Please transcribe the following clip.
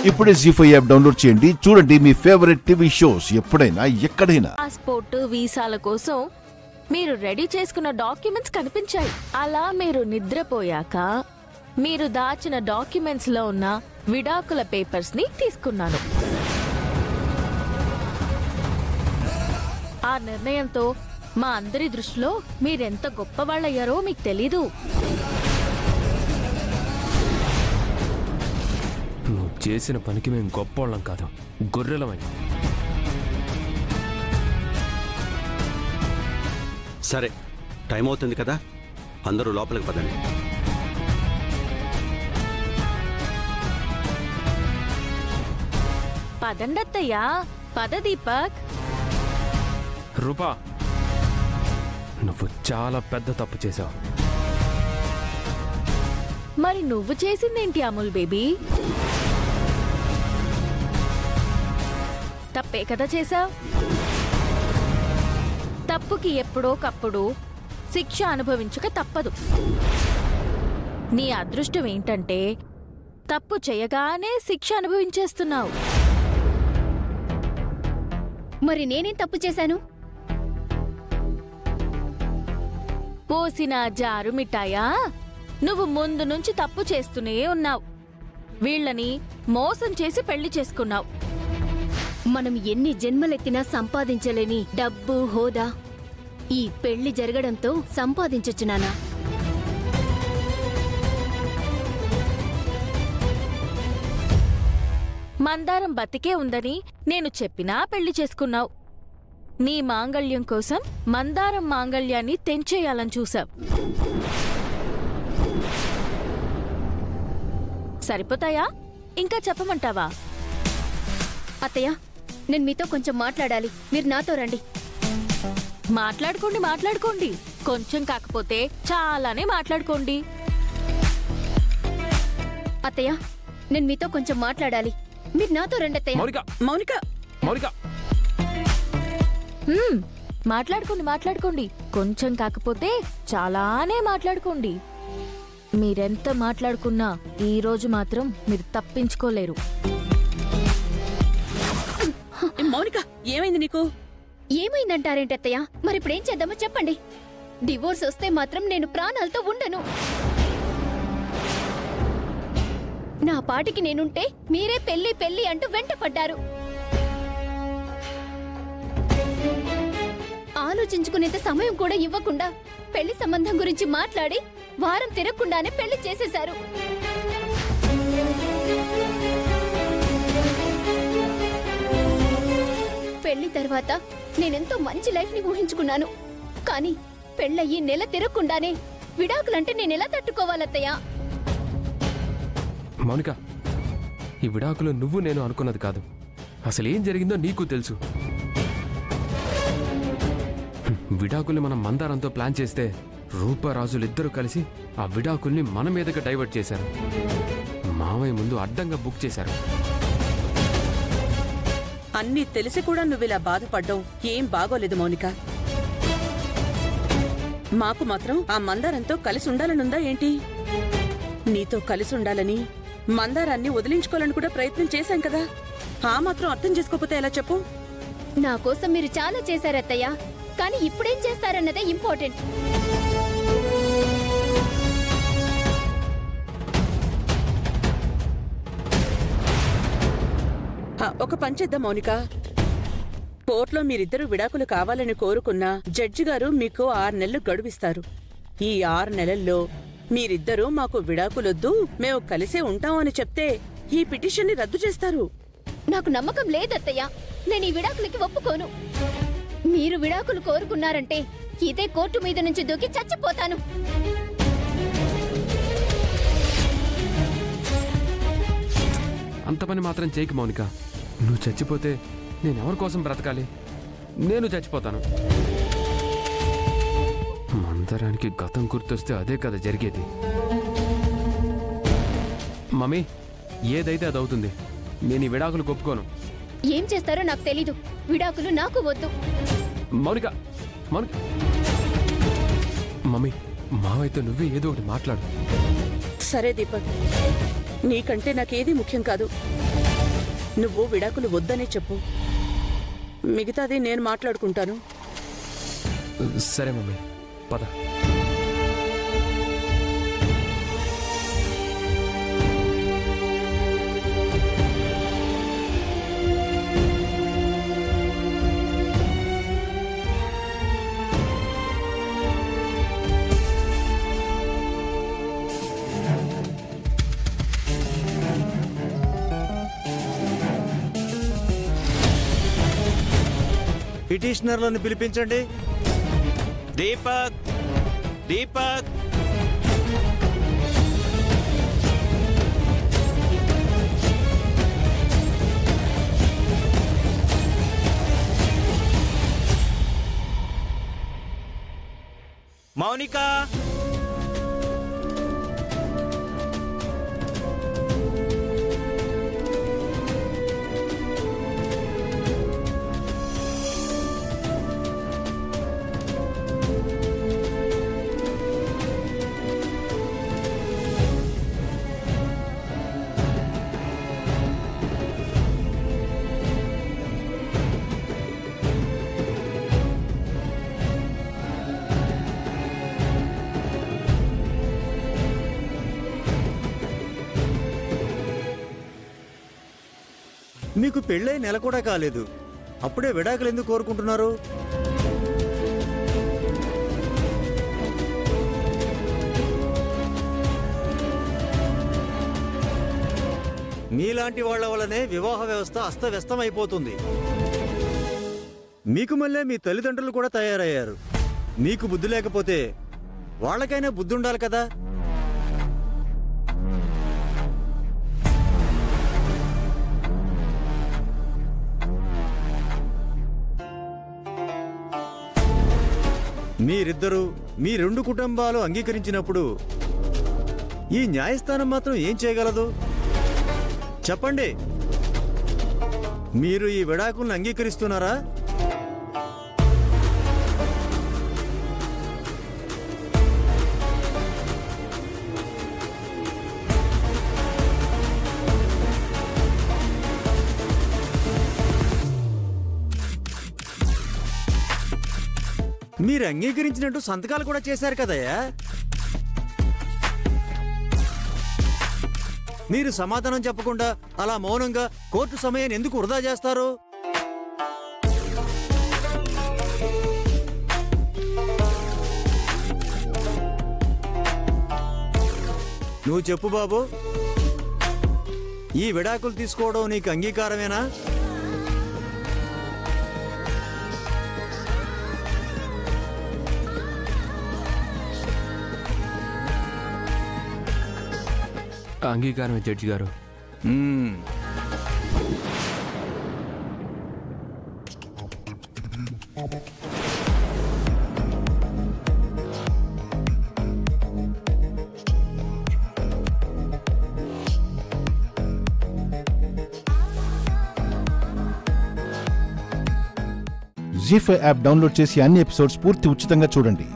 ఇప్పుడే జీ5 app download చేయండి. చూడండి మీ ఫేవరెట్ టీవీ షోస్ ఎప్పుడైనా ఎక్కడైనా. పాస్పోర్ట్ వీసాల కోసం మీరు రెడీ చేసుకున్న డాక్యుమెంట్స్ కనిపించాయి. అలా మీరు నిద్రపోయాక మీరు దాచిన డాక్యుమెంట్స్ లో ఉన్న విడాకుల పేపర్స్ ని తీసుకున్నాను. ఆ నిర్ణయంతో మా అందరి దృష్టిలో మీరెంత గొప్పవాళ్ళయ్యారో మీకు తెలీదు. నువ్వు చేసిన పనికి మేము గొప్పవాళ్ళం కాదు, గొర్రెలమై. సరే, టైం అవుతుంది కదా, అందరూ లోపలికి పదండి. పదండత్తయ్యా, పద దీపక్. రూపా, నువ్వు చాలా పెద్ద తప్పు చేశావు. మరి నువ్వు చేసిందేంటి అమూల్ బేబీ? తప్పే కదా చేశావు. తప్పుకి ఎప్పుడోకప్పుడు శిక్ష అనుభవించక తప్పదు. నీ అదృష్టం ఏంటంటే తప్పు చేయగానే శిక్ష అనుభవించేస్తున్నావు. మరి నేనేం తప్పు చేశాను? పోసిన జారు మిఠాయా, నువ్వు ముందు నుంచి తప్పు చేస్తూనే ఉన్నావు. వీళ్ళని మోసం చేసి పెళ్లి చేసుకున్నావు. మనం ఎన్ని జన్మలెత్తినా సంపాదించలేని డబ్బు, హోదా ఈ పెళ్లి జరగడంతో సంపాదించొచ్చు నానా. మందారం బతికే ఉందని నేను చెప్పినా పెళ్లి చేసుకున్నావు. నీ మాంగళ్యం కోసం మందారం మాంగళ్యాన్ని తెంచేయాలని చూసావు. సరిపోతాయా? ఇంకా చెప్పమంటావా? అత్తయ్య, నేను మీతో కొంచెం మాట్లాడాలి. మీరు నాతో రండి. మాట్లాడుకోండి. కొంచెం కాకపోతే చాలానే మాట్లాడుకోండి. అత్తయ్య, నేను మీతో కొంచెం మాట్లాడాలి. మీరు నాతో రండి అత్తయ్య. మౌనిక, మాట్లాడుకోండి. కొంచెం కాకపోతే చాలానే మాట్లాడుకోండి. మీరెంత మాట్లాడుకున్నా ఈ రోజు మాత్రం మీరు తప్పించుకోలేరు. మౌనిక, ఏమైంది నీకు? ఏమైందంటారేంటి అత్తయ్య? మరిప్పుడేం చేద్దామో చెప్పండి. డివోర్స్ వస్తే మాత్రం నేను ప్రాణాలతో ఉండను. నా పాటికి నేనుంటే మీరే పెళ్లి అంటూ వెంట పడ్డారు. ఆలోచించుకునేంత సమయం కూడా ఇవ్వకుండా పెళ్లి సంబంధం గురించి మాట్లాడి వారం తిరగకుండానే పెళ్లి చేసేశారు. పెళ్లి తర్వాత నేనెంతో మంచి లైఫ్ ని ఊహించుకున్నాను. కానీ పెళ్ళయ్యి నెల తిరగకుండానే విడాకులంటే నేనెలా తట్టుకోవాలత్తయ్యా? మౌనిక, ఈ విడాకులు నువ్వు నేను అనుకున్నది కాదు. అసలేం జరిగిందో నీకు తెలుసు. విడాకుల్ని మనం మందారంతో ప్లాన్ చేస్తే రూపరాజులిద్దరూ కలిసి ఆ విడాకుల్ని మన మీదకి డైవర్ట్ చేశారు. మావయ్య ముందు అడ్డంగా బుక్ చేశారు. అన్నీ తెలిసి కూడా నువ్విలా బాధపడ్డం ఏం బాగోలేదు మౌనిక. మాకు మాత్రం ఆ మందారంతో కలిసి ఉండాలనుందా ఏంటి? నీతో కలిసి ఉండాలని మందారాన్ని వదిలించుకోవాలని కూడా ప్రయత్నం చేశాం కదా. ఆ మాత్రం అర్థం చేసుకోకపోతే ఎలా చెప్పు? నా కోసం మీరు చాలా చేశారత్తయ్య. కానీ ఇప్పుడేం చేస్తారన్నదే ఇంపార్టెంట్. ఒక పని చేద్దాం మౌనిక. కోర్టులో మీరిద్దరూ విడాకులు కావాలని కోరుకున్నా జడ్జి గారు మీకు 6 నెలలు గడువిస్తారు. ఈ 6 నెలల్లో మీరిద్దరూ మాకు విడాకులొద్దు, మేము కలిసే ఉంటాం అని చెప్తే ఈ పిటిషన్ని రద్దు చేస్తారు. నాకు నమ్మకం లేదత్తయ్య. నేను ఈ విడాకులకి ఒప్పుకోను. మీరు విడాకులు కోరుకున్నారంటే ఇదే కోర్టు మీద నుంచి దూకి చచ్చిపోతాను. అంత పని మాత్రం చేయకు మౌనిక. నువ్వు చచ్చిపోతే నేనెవరి కోసం బ్రతకాలి? నేను చచ్చిపోతాను. మందరానికి గతం గుర్తొస్తే అదే కదా జరిగేది. మమ్మీ, ఏదైతే అదవుతుంది. నేను ఈ విడాకులు ఒప్పుకోను. ఏం చేస్తారో నాకు తెలీదు. విడాకులు నాకు వద్దు. మౌనిక, మమ్మీ, మావైతే నువ్వే ఏదో ఒకటి మాట్లాడు. సరే దీపక్, నీకంటే నాకేది ముఖ్యం కాదు. నువ్వు విడాకులు వద్దనే చెప్పు. మిగతాది నేను మాట్లాడుకుంటాను. సరే మమ్మీ, పద. పిటిషనర్లను పిలిపించండి. దీపక్, దీపక్, మౌనిక, మీకు పెళ్ళై నెల కూడా కాలేదు, అప్పుడే విడాకులు ఎందుకు కోరుకుంటున్నారు? మీలాంటి వాళ్ల వల్లనే వివాహ వ్యవస్థ అస్తవ్యస్తమైపోతుంది. మీకు మళ్ళీ మీ తల్లిదండ్రులు కూడా తయారయ్యారు. మీకు బుద్ధి లేకపోతే వాళ్ళకైనా బుద్ధి ఉండాలి కదా. మీరిద్దరూ మీ రెండు కుటుంబాలు అంగీకరించినప్పుడు ఈ న్యాయస్థానం మాత్రం ఏం చేయగలదు? చెప్పండి, మీరు ఈ విడాకులను అంగీకరిస్తున్నారా? మీరు అంగీకరించినట్టు సంతకాలు కూడా చేశారు కదయ్యా. మీరు సమాధానం చెప్పకుండా అలా మౌనంగా కోర్టు సమయాన్ని ఎందుకు వృధా చేస్తారు? నువ్వు చెప్పు బాబు, ఈ విడాకులు తీసుకోవడం నీకు అంగీకారమేనా? అంగీకారమే జడ్జి గారు. జీ5 యాప్ డౌన్లోడ్ చేసి అన్ని ఎపిసోడ్స్ పూర్తి ఉచితంగా చూడండి.